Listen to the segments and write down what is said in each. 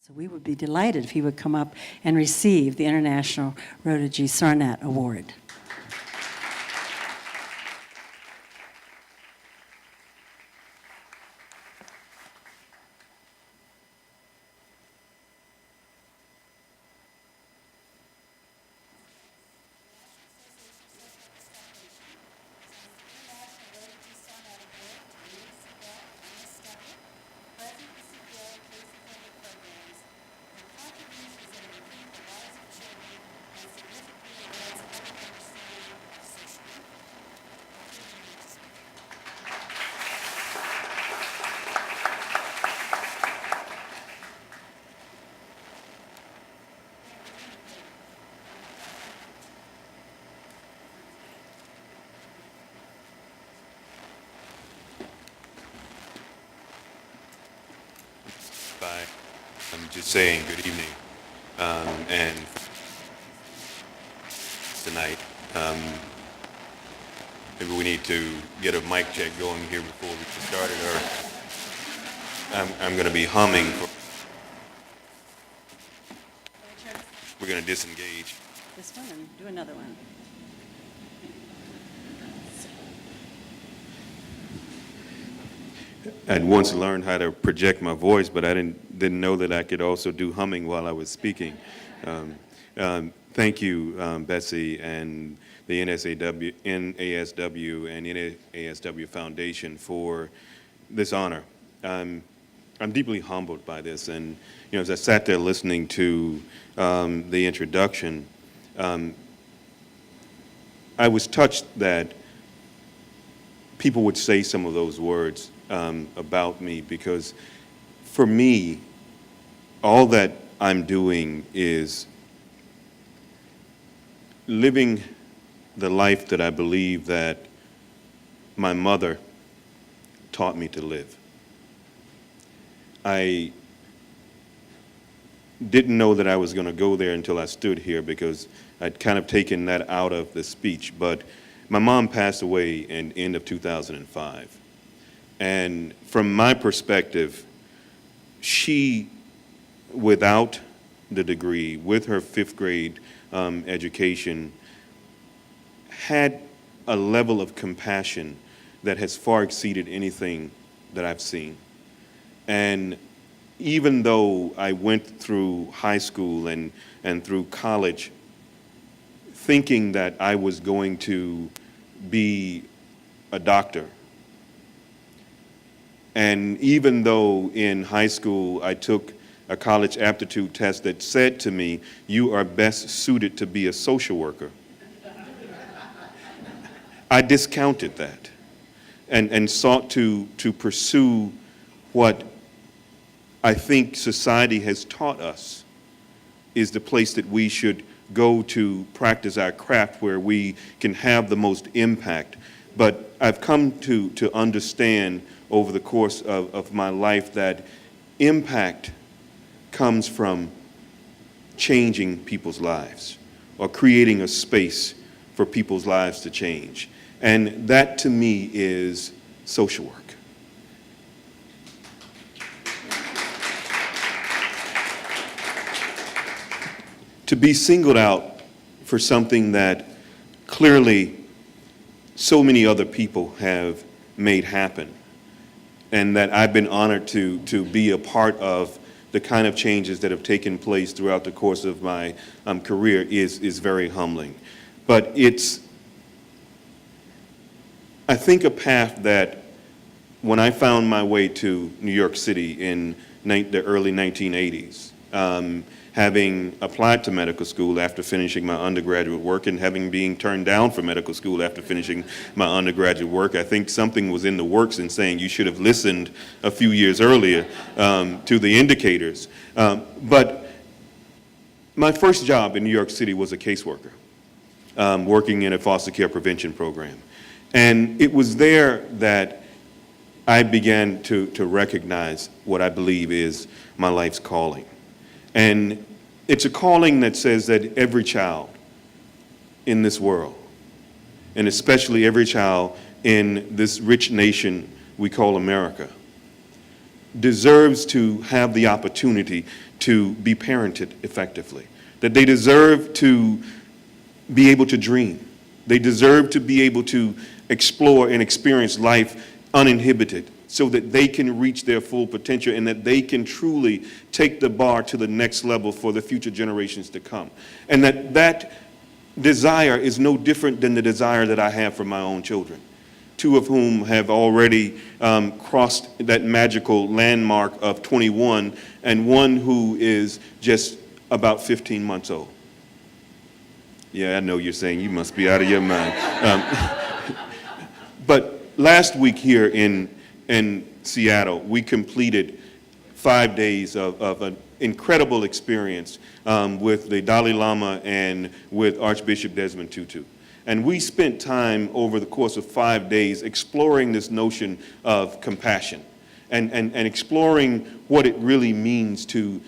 So we would be delighted if he would come up and receive the International Rotary Sarnat Award. By I'm just saying good evening, and tonight, maybe we need to get a mic check going here before we get started, or I'm going to be humming. We're going to disengage. This one and do another one. I'd once learned how to project my voice, but I didn't know that I could also do humming while I was speaking. Thank you, Betsy, and the NASW and NASW Foundation for this honor. I'm deeply humbled by this, and as I sat there listening to the introduction, I was touched that people would say some of those words about me, because for me, all that I'm doing is living the life that I believe that my mother taught me to live. I didn't know that I was going to go there until I stood here, because I'd kind of taken that out of the speech. But my mom passed away in the end of 2005. And from my perspective, she, without the degree, with her fifth grade education, had a level of compassion that has far exceeded anything that I've seen. And even though I went through high school and through college thinking that I was going to be a doctor, and even though in high school I took a college aptitude test that said to me, you are best suited to be a social worker, I discounted that and sought to pursue what I think society has taught us is the place that we should go to practice our craft, where we can have the most impact. But I've come to understand over the course of my life that impact comes from changing people's lives or creating a space for people's lives to change. And that, to me, is social work. To be singled out for something that clearly so many other people have made happen, and that I've been honored to be a part of the kind of changes that have taken place throughout the course of my career is very humbling. But it's, I think, a path that when I found my way to New York City in the early 1980s, having applied to medical school after finishing my undergraduate work and having been turned down for medical school after finishing my undergraduate work, I think something was in the works in saying you should have listened a few years earlier to the indicators. But my first job in New York City was a caseworker, working in a foster care prevention program. And it was there that I began to recognize what I believe is my life's calling. And it's a calling that says that every child in this world, and especially every child in this rich nation we call America, deserves to have the opportunity to be parented effectively, that they deserve to be able to dream. They deserve to be able to explore and experience life uninhibited so that they can reach their full potential and that they can truly take the bar to the next level for the future generations to come. And that desire is no different than the desire that I have for my own children, two of whom have already crossed that magical landmark of 21, and one who is just about 15 months old. Yeah, I know you're saying you must be out of your mind. But last week here in Seattle, we completed 5 days of an incredible experience with the Dalai Lama and with Archbishop Desmond Tutu. And we spent time over the course of 5 days exploring this notion of compassion and exploring what it really means to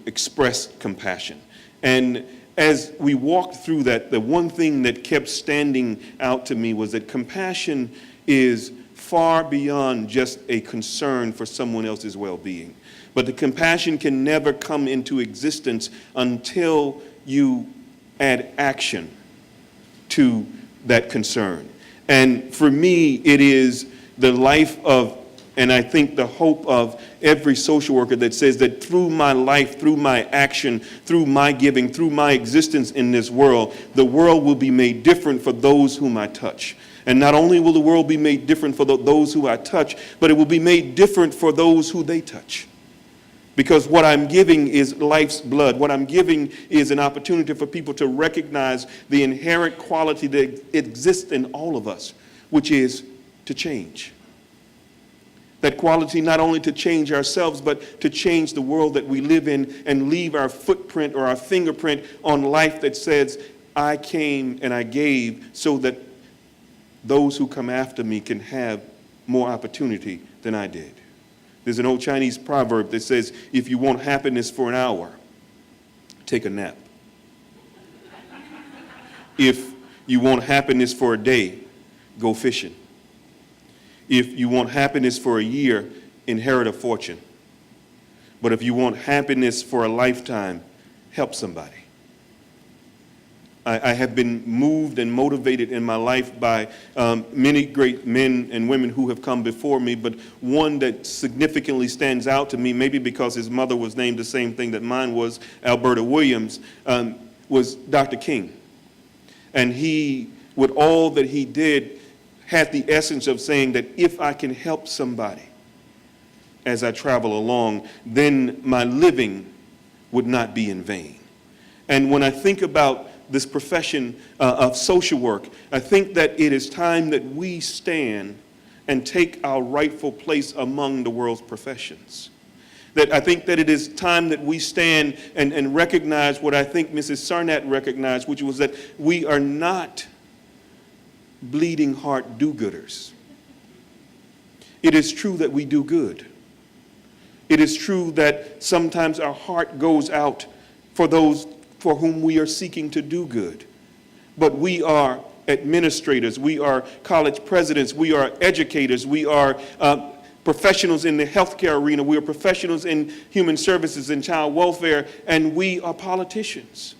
express compassion. And as we walked through that, the one thing that kept standing out to me was that compassion is far beyond just a concern for someone else's well-being. But the compassion can never come into existence until you add action to that concern. And for me, it is the life of, and I think the hope of every social worker that says that through my life, through my action, through my giving, through my existence in this world, the world will be made different for those whom I touch. And not only will the world be made different for those who I touch, but it will be made different for those who they touch. Because what I'm giving is life's blood. What I'm giving is an opportunity for people to recognize the inherent quality that exists in all of us, which is to change. That quality not only to change ourselves, but to change the world that we live in and leave our footprint or our fingerprint on life that says, I came and I gave so that those who come after me can have more opportunity than I did. There's an old Chinese proverb that says, if you want happiness for an hour, take a nap. If you want happiness for a day, go fishing. If you want happiness for a year, inherit a fortune. But if you want happiness for a lifetime, help somebody. I have been moved and motivated in my life by many great men and women who have come before me, but one that significantly stands out to me, maybe because his mother was named the same thing that mine was, Alberta Williams, was Dr. King. And he, with all that he did, had the essence of saying that if I can help somebody as I travel along, then my living would not be in vain. And when I think about this profession of social work, I think that it is time that we stand and take our rightful place among the world's professions. That I think that it is time that we stand and recognize what I think Mrs. Sarnat recognized, which was that we are not bleeding heart do-gooders. It is true that we do good. It is true that sometimes our heart goes out for those for whom we are seeking to do good. But we are administrators, we are college presidents, we are educators, we are professionals in the healthcare arena, we are professionals in human services and child welfare, and we are politicians.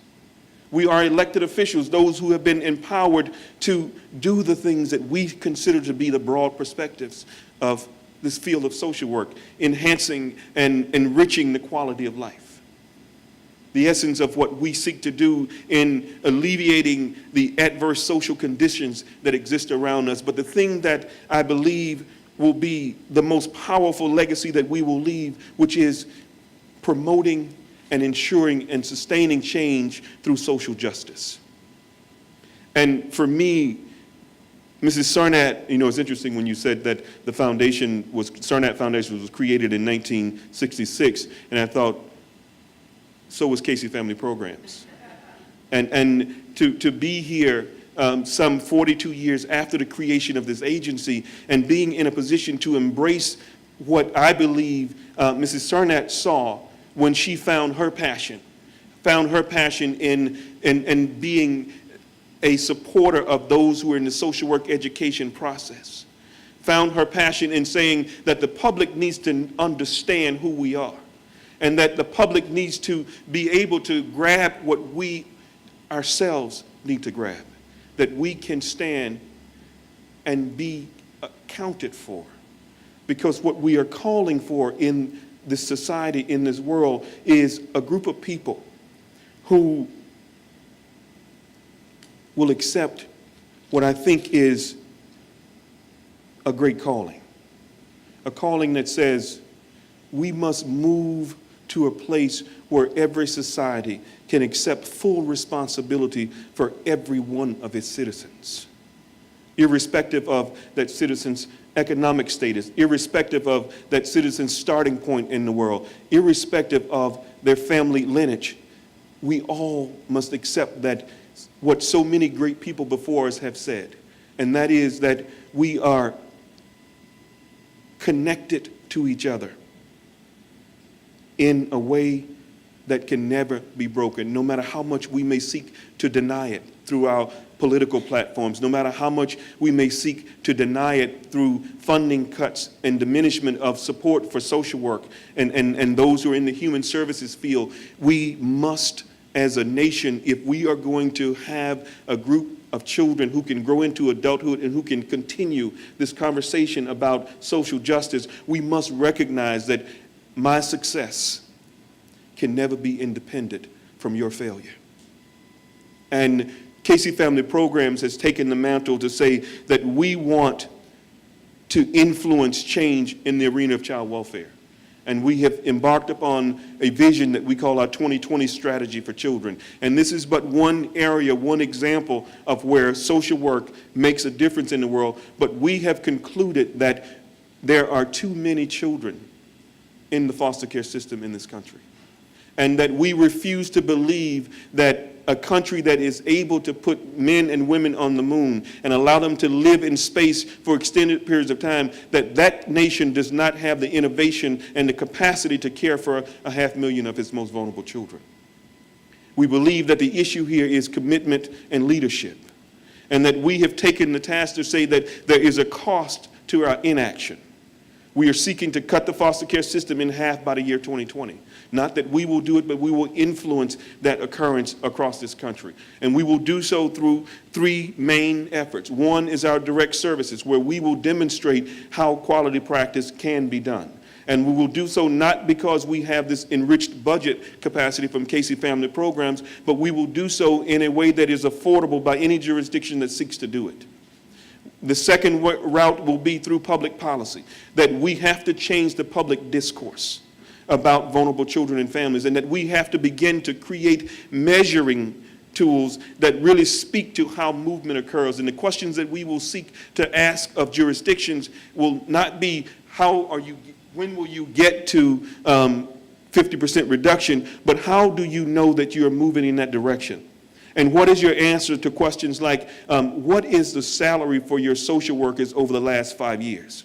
We are elected officials, those who have been empowered to do the things that we consider to be the broad perspectives of this field of social work, enhancing and enriching the quality of life. The essence of what we seek to do in alleviating the adverse social conditions that exist around us. But the thing that I believe will be the most powerful legacy that we will leave, which is promoting and ensuring and sustaining change through social justice. And for me, Mrs. Sarnat, it's interesting when you said that the Sarnat Foundation was created in 1966, and I thought, so was Casey Family Programs. And to be here some 42 years after the creation of this agency and being in a position to embrace what I believe Mrs. Sarnat saw when she found her passion in being a supporter of those who are in the social work education process, found her passion in saying that the public needs to understand who we are, and that the public needs to be able to grab what we ourselves need to grab, that we can stand and be accounted for. Because what we are calling for in this society, in this world, is a group of people who will accept what I think is a great calling. A calling that says we must move to a place where every society can accept full responsibility for every one of its citizens, irrespective of that citizen's economic status, irrespective of that citizen's starting point in the world, irrespective of their family lineage. We all must accept that what so many great people before us have said, and that is that we are connected to each other in a way that can never be broken, no matter how much we may seek to deny it through our political platforms, no matter how much we may seek to deny it through funding cuts and diminishment of support for social work and those who are in the human services field. We must, as a nation, if we are going to have a group of children who can grow into adulthood and who can continue this conversation about social justice, we must recognize that my success can never be independent from your failure. And Casey Family Programs has taken the mantle to say that we want to influence change in the arena of child welfare. And we have embarked upon a vision that we call our 2020 strategy for children. And this is but one area, one example of where social work makes a difference in the world. But we have concluded that there are too many children in the foster care system in this country. And that we refuse to believe that a country that is able to put men and women on the moon and allow them to live in space for extended periods of time, that that nation does not have the innovation and the capacity to care for 500,000 of its most vulnerable children. We believe that the issue here is commitment and leadership, and that we have taken the task to say that there is a cost to our inaction. We are seeking to cut the foster care system in half by the year 2020. Not that we will do it, but we will influence that occurrence across this country. And we will do so through three main efforts. One is our direct services, where we will demonstrate how quality practice can be done. And we will do so not because we have this enriched budget capacity from Casey Family Programs, but we will do so in a way that is affordable by any jurisdiction that seeks to do it. The second route will be through public policy, that we have to change the public discourse about vulnerable children and families, and that we have to begin to create measuring tools that really speak to how movement occurs. And the questions that we will seek to ask of jurisdictions will not be when will you get to 50% reduction, but how do you know that you are moving in that direction? And what is your answer to questions like, what is the salary for your social workers over the last 5 years?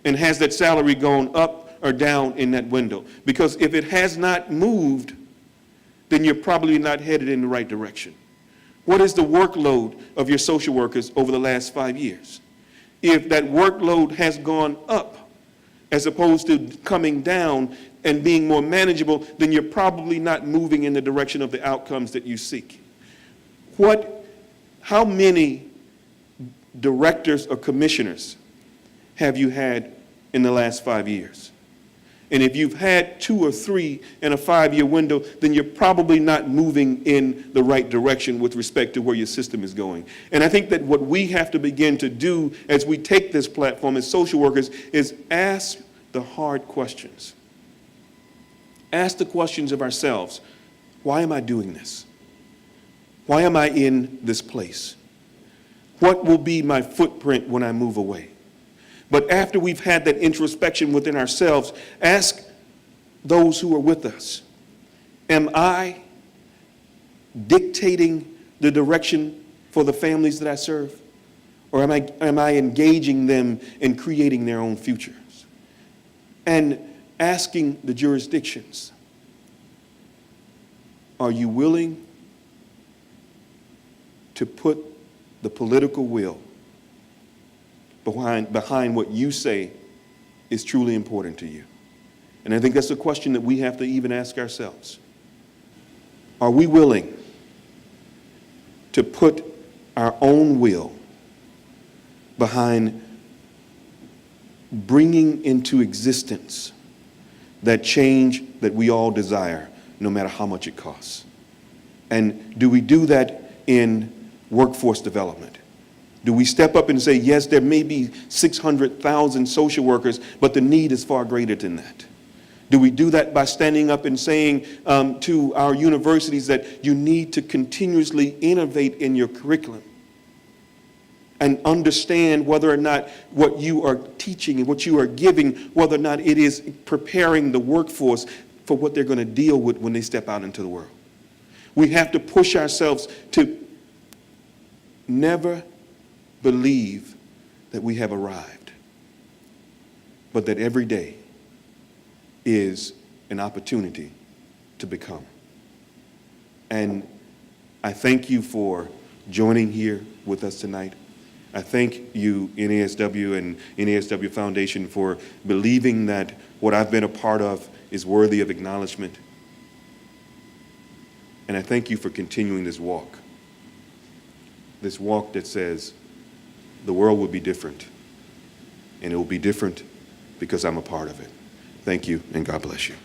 And has that salary gone up or down in that window? Because if it has not moved, then you're probably not headed in the right direction. What is the workload of your social workers over the last 5 years? If that workload has gone up as opposed to coming down and being more manageable, then you're probably not moving in the direction of the outcomes that you seek. How many directors or commissioners have you had in the last 5 years? And if you've had 2 or 3 in a 5-year window, then you're probably not moving in the right direction with respect to where your system is going. And I think that what we have to begin to do as we take this platform as social workers is ask the hard questions. Ask the questions of ourselves. Why am I doing this? Why am I in this place? What will be my footprint when I move away? But after we've had that introspection within ourselves, ask those who are with us, am I dictating the direction for the families that I serve? Or am I engaging them in creating their own futures? And asking the jurisdictions, are you willing to put the political will behind what you say is truly important to you? And I think that's a question that we have to even ask ourselves. Are we willing to put our own will behind bringing into existence that change that we all desire, no matter how much it costs? And do we do that in workforce development? Do we step up and say, yes, there may be 600,000 social workers, but the need is far greater than that? Do we do that by standing up and saying to our universities that you need to continuously innovate in your curriculum and understand whether or not what you are teaching and what you are giving, whether or not it is preparing the workforce for what they're going to deal with when they step out into the world? We have to push ourselves to never believe that we have arrived, but that every day is an opportunity to become. And I thank you for joining here with us tonight. I thank you, NASW and NASW Foundation, for believing that what I've been a part of is worthy of acknowledgement. And I thank you for continuing this walk that says the world will be different, and it will be different because I'm a part of it. Thank you, and God bless you.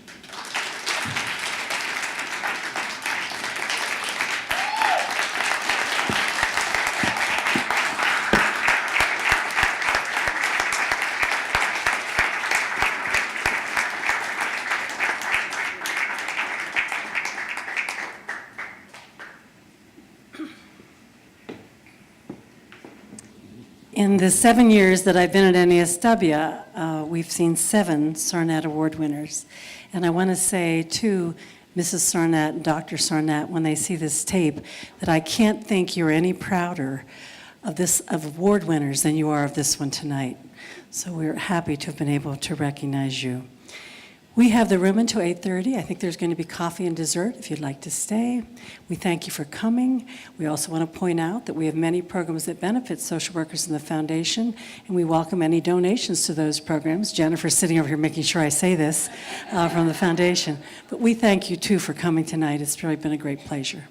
In the 7 years that I've been at NASW, we've seen 7 Sarnat Award winners. And I want to say to Mrs. Sarnat and Dr. Sarnat, when they see this tape, that I can't think you're any prouder of award winners than you are of this one tonight. So we're happy to have been able to recognize you. We have the room until 8:30. I think there's going to be coffee and dessert if you'd like to stay. We thank you for coming. We also want to point out that we have many programs that benefit social workers in the foundation, and we welcome any donations to those programs. Jennifer's sitting over here making sure I say this from the foundation. But we thank you, too, for coming tonight. It's really been a great pleasure.